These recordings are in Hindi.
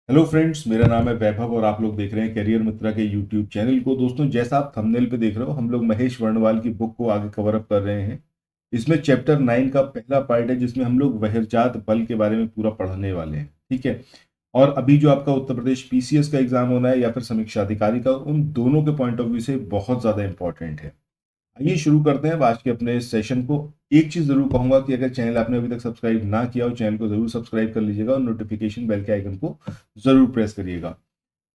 हेलो फ्रेंड्स, मेरा नाम है वैभव और आप लोग देख रहे हैं करियर मित्रा के यूट्यूब चैनल को। दोस्तों, जैसा आप थंबनेल पे देख रहे हो, हम लोग महेश वर्णवाल की बुक को आगे कवर अप कर रहे हैं। इसमें चैप्टर 9 का पहला पार्ट है, जिसमें हम लोग वहरजात बल के बारे में पूरा पढ़ने वाले हैं। ठीक है। और अभी जो आपका उत्तर प्रदेश पीसीएस का एग्जाम होना है या फिर समीक्षा अधिकारी का, उन दोनों के पॉइंट ऑफ व्यू से बहुत ज्यादा इंपॉर्टेंट है। आइए शुरू करते हैं अब आज के अपने इस सेशन को। एक चीज जरूर कहूंगा कि अगर चैनल आपने अभी तक सब्सक्राइब ना किया हो, चैनल को जरूर सब्सक्राइब कर लीजिएगा और नोटिफिकेशन बेल के आइकन को जरूर प्रेस करिएगा।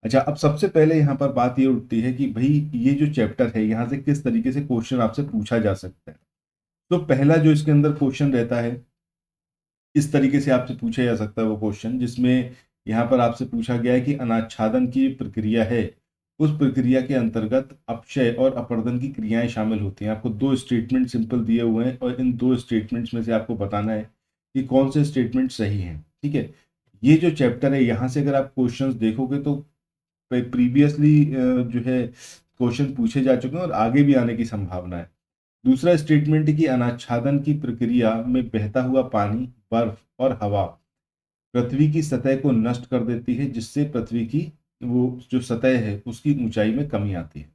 अच्छा, अब सबसे पहले यहाँ पर बात ये उठती है कि भाई ये जो चैप्टर है, यहाँ से किस तरीके से क्वेश्चन आपसे पूछा जा सकता है। तो पहला जो इसके अंदर क्वेश्चन रहता है, इस तरीके से आपसे पूछा जा सकता है वो क्वेश्चन, जिसमें यहाँ पर आपसे पूछा गया है कि अनाच्छादन की प्रक्रिया है, उस प्रक्रिया के अंतर्गत अपक्षय और अपर्दन की क्रियाएं शामिल होती हैं। आपको दो स्टेटमेंट सिंपल दिए हुए हैं और इन दो स्टेटमेंट्स में से आपको बताना है कि कौन से स्टेटमेंट सही हैं। ठीक है। ये जो चैप्टर है, यहाँ से अगर आप क्वेश्चंस देखोगे तो प्रीवियसली जो है क्वेश्चन पूछे जा चुके हैं और आगे भी आने की संभावना है। दूसरा स्टेटमेंट है कि अनाच्छादन की प्रक्रिया में बहता हुआ पानी, बर्फ और हवा पृथ्वी की सतह को नष्ट कर देती है, जिससे पृथ्वी की वो जो सतह है उसकी ऊंचाई में कमी आती है।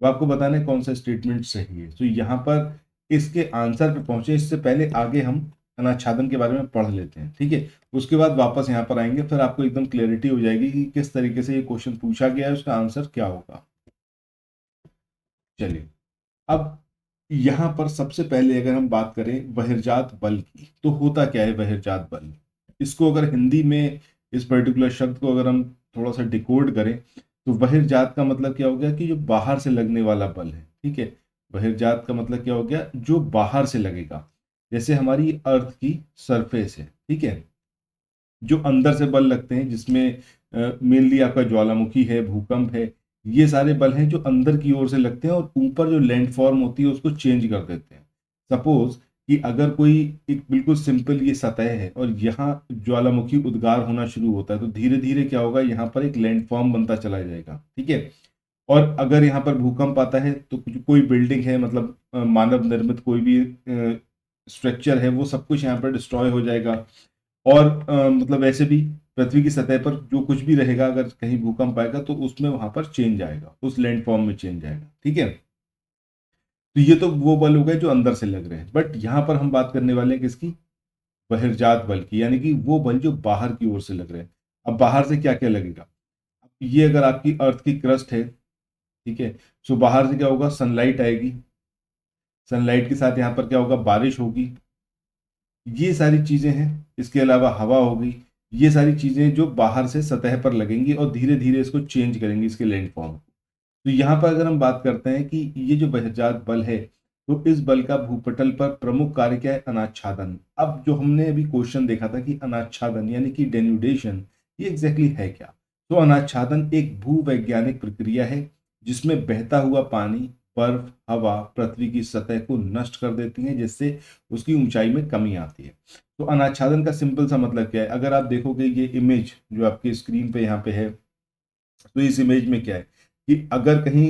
तो आपको बताना है कौन सा स्टेटमेंट सही है। तो यहाँ पर इसके आंसर पे पहुंचे इससे पहले आगे हम अनाच्छादन के बारे में पढ़ लेते हैं। ठीक है। उसके बाद वापस यहाँ पर आएंगे, फिर आपको एकदम क्लैरिटी हो जाएगी कि किस तरीके से ये क्वेश्चन पूछा गया है, उसका आंसर क्या होगा। चलिए, अब यहाँ पर सबसे पहले अगर हम बात करें बहिर्जात बल की, तो होता क्या है बहिर्जात बल। इसको अगर हिंदी में इस पर्टिकुलर शब्द को अगर हम थोड़ा सा डिकोड करें, तो बहिर्जात का मतलब क्या हो गया कि जो बाहर से लगने वाला बल है। ठीक है। बहिर्जात का मतलब क्या हो गया, जो बाहर से लगेगा। जैसे हमारी अर्थ की सरफेस है, ठीक है, जो अंदर से बल लगते हैं, जिसमें मेनली आपका ज्वालामुखी है, भूकंप है, ये सारे बल हैं जो अंदर की ओर से लगते हैं और ऊपर जो लैंडफॉर्म होती है उसको चेंज कर देते हैं। सपोज कि अगर कोई एक बिल्कुल सिंपल ये सतह है और यहाँ ज्वालामुखी उद्गार होना शुरू होता है, तो धीरे धीरे क्या होगा, यहाँ पर एक लैंडफॉर्म बनता चला जाएगा। ठीक है। और अगर यहाँ पर भूकंप आता है तो कोई बिल्डिंग है, मतलब मानव निर्मित कोई भी स्ट्रक्चर है, वो सब कुछ यहाँ पर डिस्ट्रॉय हो जाएगा। और मतलब वैसे भी पृथ्वी की सतह पर जो कुछ भी रहेगा, अगर कहीं भूकंप आएगा तो उसमें वहां पर चेंज आएगा, उस लैंडफॉर्म में चेंज आएगा। ठीक है। तो ये तो वो बल हो गए जो अंदर से लग रहे हैं, बट यहाँ पर हम बात करने वाले हैं किसकी, बहिर्जात बल की, यानी कि वो बल जो बाहर की ओर से लग रहे हैं। अब बाहर से क्या क्या लगेगा, ये अगर आपकी अर्थ की क्रस्ट है, ठीक है, सो बाहर से क्या होगा, सनलाइट आएगी। सनलाइट के साथ यहाँ पर क्या होगा, बारिश होगी। ये सारी चीजें हैं। इसके अलावा हवा हो गई। ये सारी चीजें जो बाहर से सतह पर लगेंगी और धीरे धीरे इसको चेंज करेंगी, इसके लैंडफॉर्म को। तो यहाँ पर अगर हम बात करते हैं कि ये जो बहिर्जात बल है, तो इस बल का भूपटल पर प्रमुख कार्य क्या है, अनाच्छादन। अब जो हमने अभी क्वेश्चन देखा था कि अनाच्छादन यानी कि डेन्यूडेशन, ये एग्जैक्टली है क्या। तो अनाच्छादन एक भूवैज्ञानिक प्रक्रिया है जिसमें बहता हुआ पानी, बर्फ, हवा पृथ्वी की सतह को नष्ट कर देती है, जिससे उसकी ऊंचाई में कमी आती है। तो अनाच्छादन का सिंपल सा मतलब क्या है, अगर आप देखोगे ये इमेज जो आपकी स्क्रीन पे यहाँ पे है, तो इस इमेज में क्या है कि अगर कहीं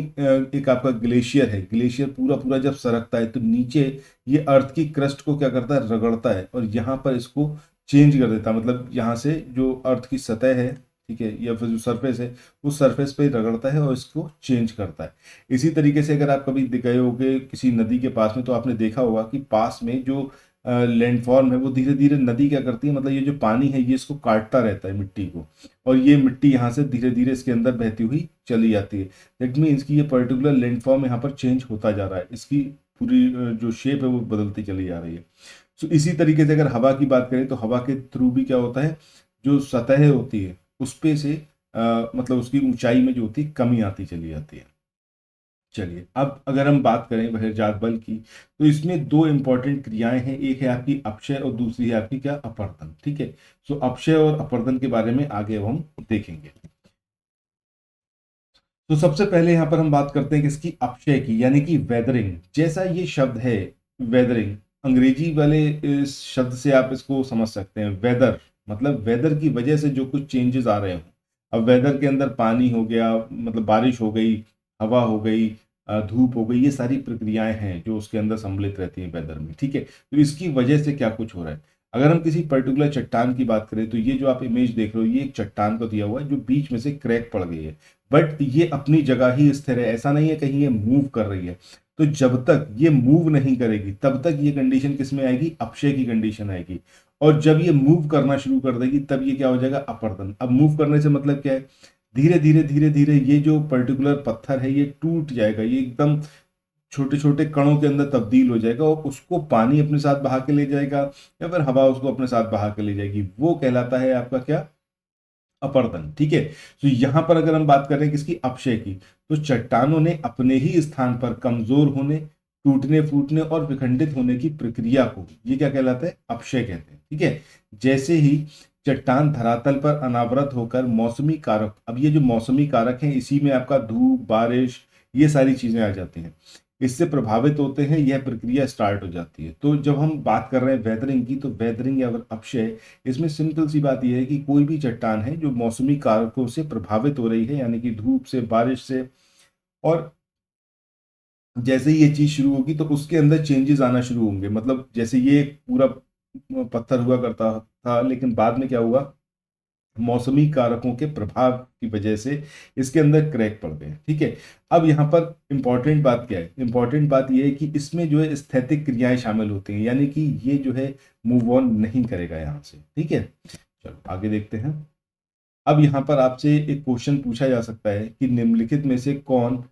एक आपका ग्लेशियर है, ग्लेशियर पूरा पूरा जब सरकता है तो नीचे ये अर्थ की क्रस्ट को क्या करता है, रगड़ता है और यहाँ पर इसको चेंज कर देता है। मतलब यहाँ से जो अर्थ की सतह है, ठीक है, या फिर जो सरफेस है, उस सरफेस पे रगड़ता है और इसको चेंज करता है। इसी तरीके से अगर आप कभी गए होगे किसी नदी के पास में, तो आपने देखा होगा कि पास में जो लैंडफॉर्म है, वो धीरे धीरे नदी क्या करती है, मतलब ये जो पानी है ये इसको काटता रहता है, मिट्टी को, और ये मिट्टी यहाँ से धीरे धीरे इसके अंदर बहती हुई चली जाती है। दैट मीन्स कि ये पर्टिकुलर लैंडफॉर्म यहाँ पर चेंज होता जा रहा है, इसकी पूरी जो शेप है वो बदलती चली जा रही है। सो इसी तरीके से अगर हवा की बात करें, तो हवा के थ्रू भी क्या होता है, जो सतह होती है उस पे से मतलब उसकी ऊंचाई में जो होती है कमी आती चली जाती है। चलिए, अब अगर हम बात करें बहिर्जात बल की, तो इसमें दो इंपॉर्टेंट क्रियाएं हैं, एक है आपकी अपक्षय और दूसरी है आपकी क्या, अपर्दन। ठीक है। सो अपक्षय और अपर्दन के बारे में आगे हम देखेंगे। तो सबसे पहले यहां पर हम बात करते हैं किसकी, अपक्षय की, यानी कि वेदरिंग। जैसा ये शब्द है वेदरिंग, अंग्रेजी वाले इस शब्द से आप इसको समझ सकते हैं। वेदर मतलब वेदर की वजह से जो कुछ चेंजेस आ रहे हो। अब वेदर के अंदर पानी हो गया, मतलब बारिश हो गई, हवा हो गई, धूप हो गई, ये सारी प्रक्रियाएं हैं जो उसके अंदर सम्मिलित रहती हैं वेदर में। ठीक है। तो इसकी वजह से क्या कुछ हो रहा है। अगर हम किसी पर्टिकुलर चट्टान की बात करें तो ये जो आप इमेज देख रहे हो ये एक चट्टान को दिया हुआ है जो बीच में से क्रैक पड़ गई है, बट ये अपनी जगह ही स्थिर है, ऐसा नहीं है कहीं ये मूव कर रही है। तो जब तक ये मूव नहीं करेगी तब तक ये कंडीशन किस में आएगी, अपक्षय की कंडीशन आएगी। और जब ये मूव करना शुरू कर देगी तब ये क्या हो जाएगा, अपर्दन। अब मूव करने से मतलब क्या है, धीरे धीरे धीरे धीरे ये जो पर्टिकुलर पत्थर है ये टूट जाएगा, ये एकदम छोटे छोटे कणों के अंदर तब्दील हो जाएगा और उसको पानी अपने साथ बहा के ले जाएगा या फिर हवा उसको अपने साथ बहा के ले जाएगी, वो कहलाता है आपका क्या, अपर्दन। ठीक है। तो यहां पर अगर हम बात करें किसकी, अपक्षय की, तो चट्टानों ने अपने ही स्थान पर कमजोर होने, टूटने फूटने और विखंडित होने की प्रक्रिया को ये क्या कहलाता है, अपक्षय कहते हैं। ठीक है। जैसे ही चट्टान धरातल पर अनावृत होकर मौसमी कारक, अब ये जो मौसमी कारक हैं इसी में आपका धूप, बारिश, ये सारी चीजें आ जाती हैं, इससे प्रभावित होते हैं, यह प्रक्रिया स्टार्ट हो जाती है। तो जब हम बात कर रहे हैं वेदरिंग की, तो वेदरिंग या अपक्षय, इसमें सिंपल सी बात यह है कि कोई भी चट्टान है जो मौसमी कारकों से प्रभावित हो रही है, यानी कि धूप से, बारिश से, और जैसे ही ये चीज शुरू होगी तो उसके अंदर चेंजेस आना शुरू होंगे। मतलब जैसे ये पूरा पत्थर हुआ करता था, लेकिन बाद में क्या हुआ, मौसमी कारकों के प्रभाव की वजह से इसके अंदर क्रैक पड़ गए। ठीक है। अब यहाँ पर इंपॉर्टेंट बात क्या है, इंपॉर्टेंट बात यह है कि इसमें जो है स्थैतिक क्रियाएं शामिल होती हैं, यानी कि ये जो है मूव ऑन नहीं करेगा यहाँ से। ठीक है। चलो आगे देखते हैं। अब यहाँ पर आपसे एक क्वेश्चन पूछा जा सकता है कि निम्नलिखित में से कौन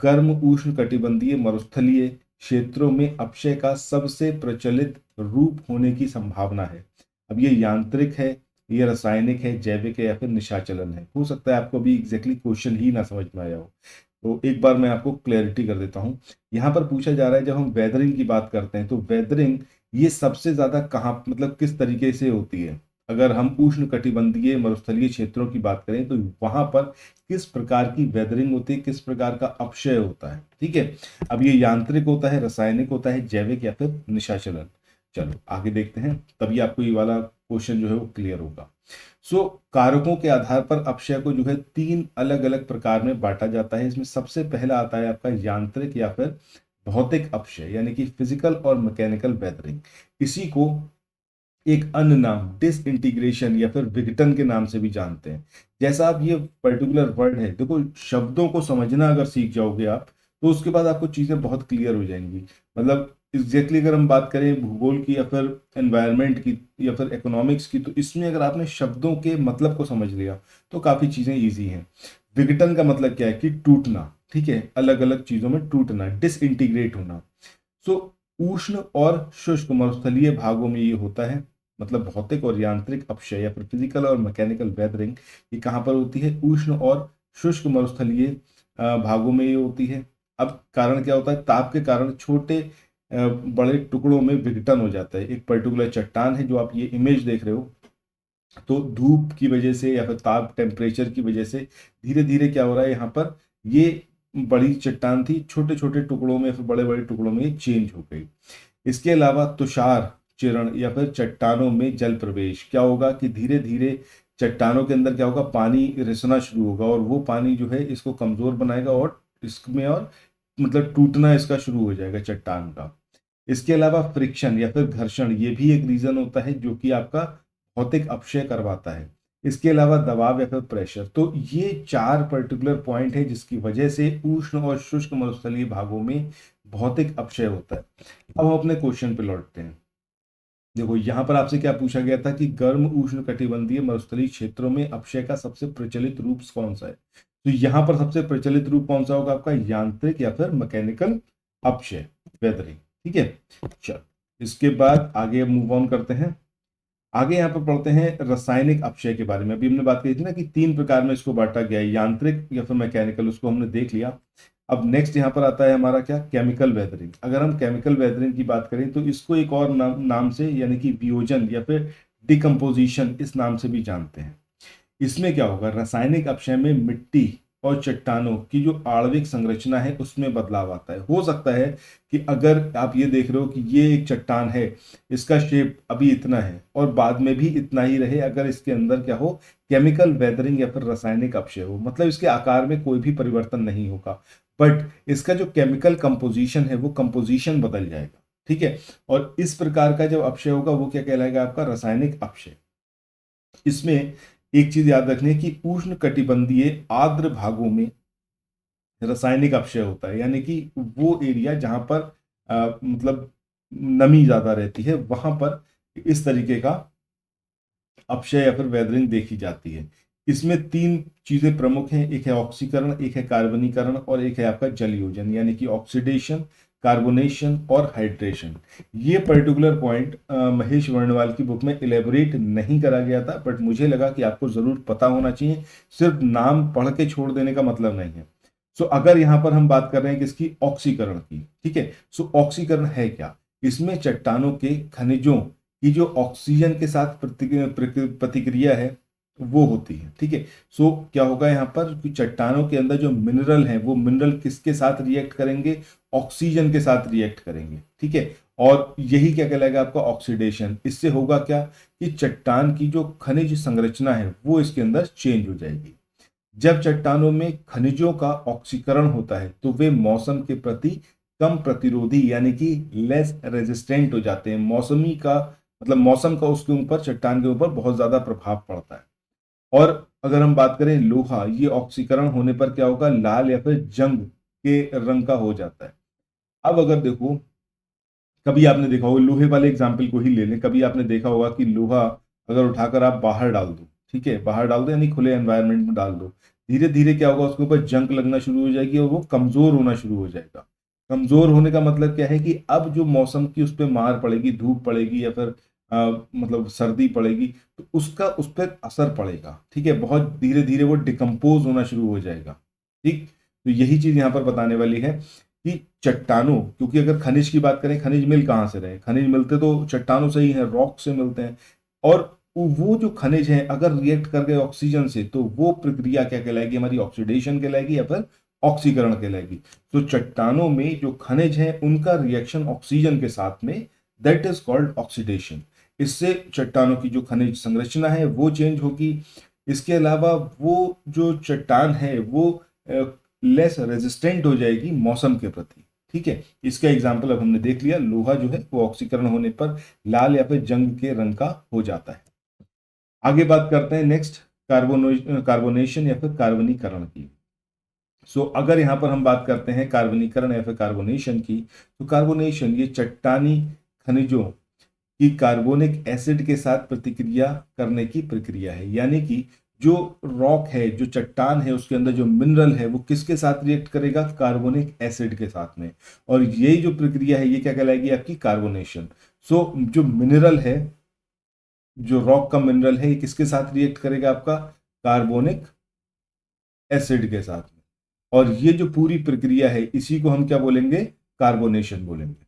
गर्म उष्ण कटिबंधीय मरुस्थलीय क्षेत्रों में अपक्षय का सबसे प्रचलित रूप होने की संभावना है। अब ये यांत्रिक है, ये रासायनिक है, जैविक है या फिर निशाचलन है। हो सकता है आपको अभी एग्जैक्टली क्वेश्चन ही ना समझ में आया हो, तो एक बार मैं आपको क्लैरिटी कर देता हूँ। यहाँ पर पूछा जा रहा है, जब हम वेदरिंग की बात करते हैं तो वेदरिंग ये सबसे ज्यादा कहाँ, मतलब किस तरीके से होती है। अगर हम उष्ण कटिबंधीय मरुस्थलीय क्षेत्रों की बात करें तो वहां पर किस प्रकार की वेदरिंग होती है, किस प्रकार का अपक्षय होता है। ठीक है। अब ये यांत्रिक होता है, रासायनिक होता है, जैविक या फिर निशाचलन। चलो आगे देखते हैं, तभी आपको ये वाला क्वेश्चन जो है वो क्लियर होगा। कारकों के आधार पर अपक्षय को जो है 3 अलग अलग प्रकार में बांटा जाता है। इसमें सबसे पहला आता है आपका यांत्रिक या फिर भौतिक अपक्षय, यानी कि फिजिकल और मैकेनिकल वेदरिंग। इसी को एक अन्य नाम डिसइंटीग्रेशन या फिर विघटन के नाम से भी जानते हैं। जैसा आप ये पर्टिकुलर वर्ड है, देखो शब्दों को समझना अगर सीख जाओगे आप, तो उसके बाद आपको चीजें बहुत क्लियर हो जाएंगी। मतलब एग्जैक्टली अगर हम बात करें भूगोल की या फिर एनवायरनमेंट की या फिर इकोनॉमिक्स की, तो इसमें अगर आपने शब्दों के मतलब को समझ लिया तो काफी चीजें ईजी हैं। विघटन का मतलब क्या है कि टूटना। ठीक है। अलग अलग चीजों में टूटना, डिसइंटीग्रेट होना। सो उष्ण और शुष्क मरुस्थलीय भागों में ये होता है, मतलब भौतिक और यांत्रिक अपक्षय या फिर फिजिकल और मैकेनिकल वेदरिंग ये कहाँ पर होती है, उष्ण और शुष्क मरुस्थलीय भागों में ये होती है। अब कारण क्या होता है, ताप के कारण छोटे बड़े टुकड़ों में विघटन हो जाता है। एक पर्टिकुलर चट्टान है जो आप ये इमेज देख रहे हो, तो धूप की वजह से या फिर ताप टेम्परेचर की वजह से धीरे धीरे क्या हो रहा है, यहाँ पर ये बड़ी चट्टान थी, छोटे छोटे टुकड़ों में फिर बड़े बड़े टुकड़ों में चेंज हो गई। इसके अलावा तुषार चरण या फिर चट्टानों में जल प्रवेश, क्या होगा कि धीरे धीरे चट्टानों के अंदर क्या होगा, पानी रिसना शुरू होगा और वो पानी जो है इसको कमजोर बनाएगा और इसमें और मतलब टूटना इसका शुरू हो जाएगा चट्टान का। इसके अलावा फ्रिक्शन या फिर घर्षण, ये भी एक रीजन होता है जो कि आपका भौतिक अपक्षय करवाता है। इसके अलावा दबाव या फिर प्रेशर। तो ये 4 पर्टिकुलर पॉइंट है जिसकी वजह से उष्ण और शुष्क मरुस्थलीय भागों में भौतिक अपक्षय होता है। अब हम अपने क्वेश्चन पे लौटते हैं। देखो यहाँ पर आपसे क्या पूछा गया था कि गर्म उष्ण कटिबंधीय मरुस्थलीय क्षेत्रों में अपक्षय का सबसे प्रचलित रूप कौन सा है। तो यहाँ पर सबसे प्रचलित रूप कौन सा होगा आपका, यांत्रिक या फिर मैकेनिकल अपक्षय, वेदरिंग। ठीक है। चलो इसके बाद आगे मूव ऑन करते हैं। आगे यहाँ पर पढ़ते हैं रासायनिक अपक्षय के बारे में। अभी हमने बात की थी ना कि 3 प्रकार में इसको बांटा गया है, यांत्रिक या फिर मैकेनिकल, उसको हमने देख लिया। अब नेक्स्ट यहाँ पर आता है हमारा क्या, केमिकल वेदरिंग। अगर हम केमिकल वेदरिंग की बात करें तो इसको एक और नाम से यानी कि वियोजन या फिर डिकम्पोजिशन इस नाम से भी जानते हैं। इसमें क्या होगा, रासायनिक अपक्षय में मिट्टी और चट्टानों की जो आणविक संरचना है उसमें बदलाव आता है। हो सकता है कि अगर आप ये देख रहे हो कि ये एक चट्टान है, इसका शेप अभी इतना है और बाद में भी इतना ही रहे, अगर इसके अंदर क्या हो, केमिकल वेदरिंग या फिर रासायनिक अपक्षय हो, मतलब इसके आकार में कोई भी परिवर्तन नहीं होगा, बट इसका जो केमिकल कंपोजिशन है वो कंपोजिशन बदल जाएगा। ठीक है। और इस प्रकार का जब अपक्षय होगा वो क्या कहलाएगा, आपका रासायनिक अपक्षय। इसमें एक चीज याद रखनी है कि उष्ण कटिबंधीय आर्द्र भागों में रासायनिक अपक्षय होता है, यानी कि वो एरिया जहां पर मतलब नमी ज्यादा रहती है वहां पर इस तरीके का अपक्षय या फिर वेदरिंग देखी जाती है। इसमें तीन चीजें प्रमुख हैं, एक है ऑक्सीकरण, एक है कार्बनीकरण और एक है आपका जलयोजन, यानी कि ऑक्सीडेशन, कार्बोनेशन और हाइड्रेशन। ये पर्टिकुलर पॉइंट महेश वर्णवाल की बुक में इलेबोरेट नहीं करा गया था, बट मुझे लगा कि आपको जरूर पता होना चाहिए, सिर्फ नाम पढ़ के छोड़ देने का मतलब नहीं है। सो अगर यहां पर हम बात कर रहे हैं किसकी, ऑक्सीकरण की, ठीक है। सो ऑक्सीकरण है क्या, इसमें चट्टानों के खनिजों की जो ऑक्सीजन के साथ प्रतिक्रिया है वो होती है, ठीक है। सो क्या होगा यहाँ पर कि चट्टानों के अंदर जो मिनरल हैं वो मिनरल किसके साथ रिएक्ट करेंगे, ऑक्सीजन के साथ रिएक्ट करेंगे, ठीक है। और यही क्या कहलाएगा आपका ऑक्सीडेशन। इससे होगा क्या कि चट्टान की जो खनिज संरचना है वो इसके अंदर चेंज हो जाएगी। जब चट्टानों में खनिजों का ऑक्सीकरण होता है तो वे मौसम के प्रति कम प्रतिरोधी यानी कि लेस रेजिस्टेंट हो जाते हैं। मौसमी का मतलब मौसम का उसके ऊपर, चट्टान के ऊपर बहुत ज्यादा प्रभाव पड़ता है। और अगर हम बात करें लोहा, ये ऑक्सीकरण होने पर क्या होगा, लाल या फिर जंग के रंग का हो जाता है। अब अगर देखो, कभी आपने देखा होगा, लोहे वाले एग्जाम्पल को ही ले लें, कभी आपने देखा होगा कि लोहा अगर उठाकर आप बाहर डाल दो, ठीक है, बाहर डाल दो यानी खुले एनवायरनमेंट में डाल दो, धीरे धीरे क्या होगा, उसके ऊपर जंग लगना शुरू हो जाएगी और वो कमजोर होना शुरू हो जाएगा। कमजोर होने का मतलब क्या है कि अब जो मौसम की उस पर मार पड़ेगी, धूप पड़ेगी या फिर मतलब सर्दी पड़ेगी, तो उसका उस पर असर पड़ेगा, ठीक है। बहुत धीरे धीरे वो डिकम्पोज होना शुरू हो जाएगा, ठीक। तो यही चीज यहाँ पर बताने वाली है कि चट्टानों, क्योंकि अगर खनिज की बात करें, खनिज मिल कहाँ से रहे, खनिज मिलते तो चट्टानों से ही है, रॉक से मिलते हैं। और वो जो खनिज है अगर रिएक्ट कर गए ऑक्सीजन से तो वो प्रक्रिया क्या कहलाएगी, हमारी ऑक्सीडेशन कहलाएगी या फिर ऑक्सीकरण कहलाएगी। तो चट्टानों में जो खनिज है उनका रिएक्शन ऑक्सीजन के साथ में, दैट इज कॉल्ड ऑक्सीडेशन। इससे चट्टानों की जो खनिज संरचना है वो चेंज होगी। इसके अलावा वो जो चट्टान है वो लेस रेजिस्टेंट हो जाएगी मौसम के प्रति, ठीक है। इसका एग्जाम्पल अब हमने देख लिया, लोहा जो है वो ऑक्सीकरण होने पर लाल या फिर जंग के रंग का हो जाता है। आगे बात करते हैं नेक्स्ट, कार्बोनेशन या फिर कार्बनीकरण की। अगर यहां पर हम बात करते हैं कार्बनीकरण या फिर कार्बोनेशन की, तो कार्बोनेशन ये चट्टानी खनिजों कि कार्बोनिक एसिड के साथ प्रतिक्रिया करने की प्रक्रिया है, यानी कि जो रॉक है, जो चट्टान है, उसके अंदर जो मिनरल है वो किसके साथ रिएक्ट करेगा, कार्बोनिक एसिड के साथ में। और यही जो प्रक्रिया है ये क्या कहलाएगी, आपकी कार्बोनेशन। जो मिनरल है, जो रॉक का मिनरल है, ये किसके साथ रिएक्ट करेगा, आपका कार्बोनिक एसिड के साथ में। और ये जो पूरी प्रक्रिया है इसी को हम क्या बोलेंगे, कार्बोनेशन बोलेंगे,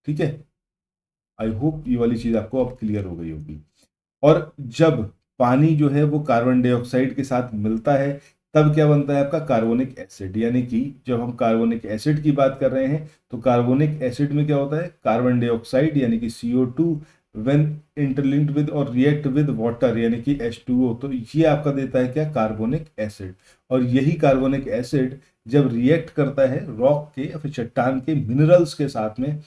ठीक है। आई होप ये वाली चीज आपको अब क्लियर हो गई होगी। और जब पानी जो है वो कार्बन डाइऑक्साइड के साथ मिलता है तब क्या बनता है, आपका कार्बोनिक एसिड। यानी कि जब हम कार्बोनिक एसिड की बात कर रहे हैं तो कार्बोनिक एसिड में क्या होता है, कार्बन डाइऑक्साइड यानी कि CO2 व्हेन इंटरलिंक्ड विद और रिएक्ट विद वाटर यानी कि H2O, तो ये आपका देता है क्या, कार्बोनिक एसिड। और यही कार्बोनिक एसिड जब रिएक्ट करता है रॉक के या फिर चट्टान के मिनरल्स के साथ में,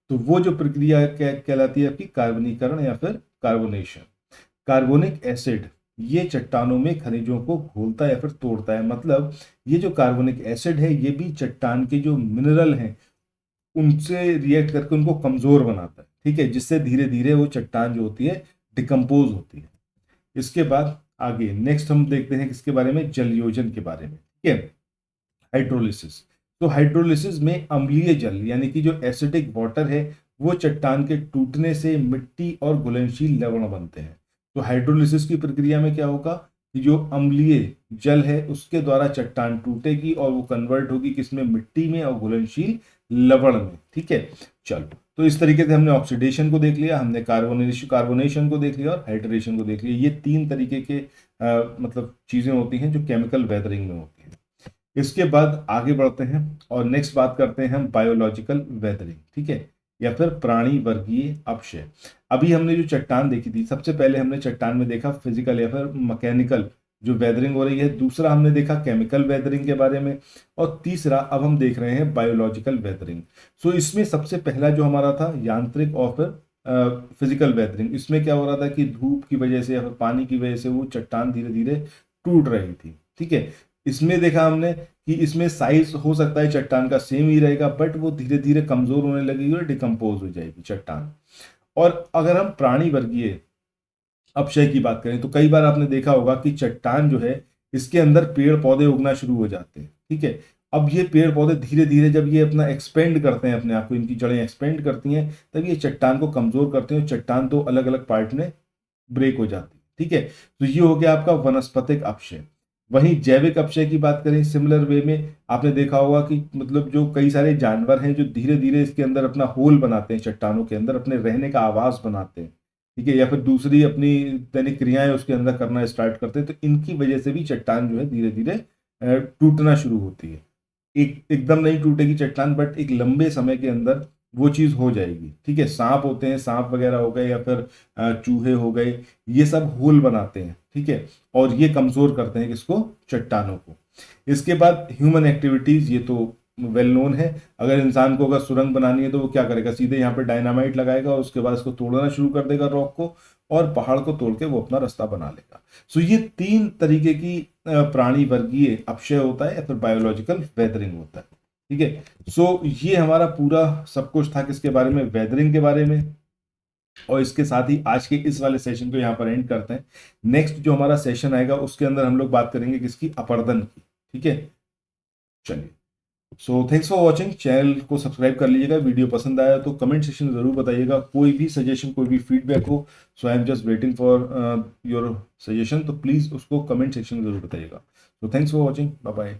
तो वो जो प्रक्रिया क्या कहलाती है, आपकी कार्बनीकरण या फिर कार्बोनेशन। कार्बोनिक एसिड ये चट्टानों में खनिजों को घोलता है या फिर तोड़ता है। मतलब ये जो कार्बोनिक एसिड है ये भी चट्टान के जो मिनरल हैं उनसे रिएक्ट करके उनको कमजोर बनाता है, ठीक है, जिससे धीरे धीरे वो चट्टान जो होती है डिकम्पोज होती है। इसके बाद आगे नेक्स्ट हम देखते हैं किसके बारे में, जलयोजन के बारे में, ठीक है, हाइड्रोलिसिस। तो हाइड्रोलिसिस में अम्लीय जल यानी कि जो एसिडिक वाटर है वो चट्टान के टूटने से मिट्टी और घुलनशील लवण बनते हैं। तो हाइड्रोलिसिस की प्रक्रिया में क्या होगा कि जो अम्लीय जल है उसके द्वारा चट्टान टूटेगी और वो कन्वर्ट होगी किसमें, मिट्टी में और घुलनशील लवण में, ठीक है। चलो, तो इस तरीके से हमने ऑक्सीडेशन को देख लिया, हमने कार्बोनेशन को देख लिया और हाइड्रेशन को देख लिया। ये तीन तरीके के मतलब चीजें होती हैं जो केमिकल वेदरिंग में होती हैं। इसके बाद आगे बढ़ते हैं और नेक्स्ट बात करते हैं हम बायोलॉजिकल वेदरिंग, ठीक है, या फिर प्राणी वर्गीय अपक्षय। अभी हमने जो चट्टान देखी थी, सबसे पहले हमने चट्टान में देखा फिजिकल या फिर मैकेनिकल जो वेदरिंग हो रही है, दूसरा हमने देखा केमिकल वेदरिंग के बारे में, और तीसरा अब हम देख रहे हैं बायोलॉजिकल वेदरिंग। सो इसमें सबसे पहला जो हमारा था यांत्रिक और फिर फिजिकल वेदरिंग। इसमें क्या हो रहा था कि धूप की वजह से या फिर पानी की वजह से वो चट्टान धीरे धीरे टूट रही थी, ठीक है। इसमें देखा हमने कि इसमें साइज हो सकता है चट्टान का सेम ही रहेगा, बट वो धीरे धीरे कमजोर होने लगेगी और डिकम्पोज हो जाएगी चट्टान। और अगर हम प्राणी वर्गीय अपक्षय की बात करें तो कई बार आपने देखा होगा कि चट्टान जो है इसके अंदर पेड़ पौधे उगना शुरू हो जाते हैं, ठीक है। अब ये पेड़ पौधे धीरे धीरे जब ये अपना एक्सपेंड करते हैं, अपने आप को, इनकी जड़ें एक्सपेंड करती हैं, तब ये चट्टान को कमजोर करते हैं, चट्टान तो अलग अलग पार्ट में ब्रेक हो जाती है, ठीक है। तो ये हो गया आपका वनस्पतिक अपक्षय। वहीं जैविक अपक्षय की बात करें सिमिलर वे में, आपने देखा होगा कि मतलब जो कई सारे जानवर हैं जो धीरे धीरे इसके अंदर अपना होल बनाते हैं, चट्टानों के अंदर अपने रहने का आवास बनाते हैं, ठीक है, या फिर दूसरी अपनी दैनिक क्रियाएं उसके अंदर करना स्टार्ट करते हैं, तो इनकी वजह से भी चट्टान जो है धीरे धीरे टूटना शुरू होती है। एकदम नहीं टूटेगी चट्टान, बट एक लंबे समय के अंदर वो चीज हो जाएगी, ठीक है। सांप होते हैं, सांप वगैरह हो गए या फिर चूहे हो गए, ये सब होल बनाते हैं, ठीक है, और ये कमजोर करते हैं किसको, चट्टानों को। इसके बाद ह्यूमन एक्टिविटीज, ये तो वेल नोन है। अगर इंसान को अगर सुरंग बनानी है तो वो क्या करेगा, सीधे यहाँ पे डायनामाइट लगाएगा और उसके बाद इसको तोड़ना शुरू कर देगा रॉक को, और पहाड़ को तोड़ के वो अपना रास्ता बना लेगा। सो ये तीन तरीके की प्राणी वर्गीय अपक्षय होता है या फिर बायोलॉजिकल वेदरिंग होता है, ठीक है। सो ये हमारा पूरा सब कुछ था किसके बारे में, वेदरिंग के बारे में। और इसके साथ ही आज के इस वाले सेशन को यहाँ पर एंड करते हैं। नेक्स्ट जो हमारा सेशन आएगा उसके अंदर हम लोग बात करेंगे किसकी, अपर्दन की, ठीक है। चलिए, सो थैंक्स फॉर वॉचिंग। चैनल को सब्सक्राइब कर लीजिएगा। वीडियो पसंद आया तो कमेंट सेक्शन में जरूर बताइएगा, कोई भी सजेशन कोई भी फीडबैक हो। So I am just waiting for your suggestion, तो प्लीज़ उसको कमेंट सेक्शन में जरूर बताइएगा। So thanks for watching, bye bye.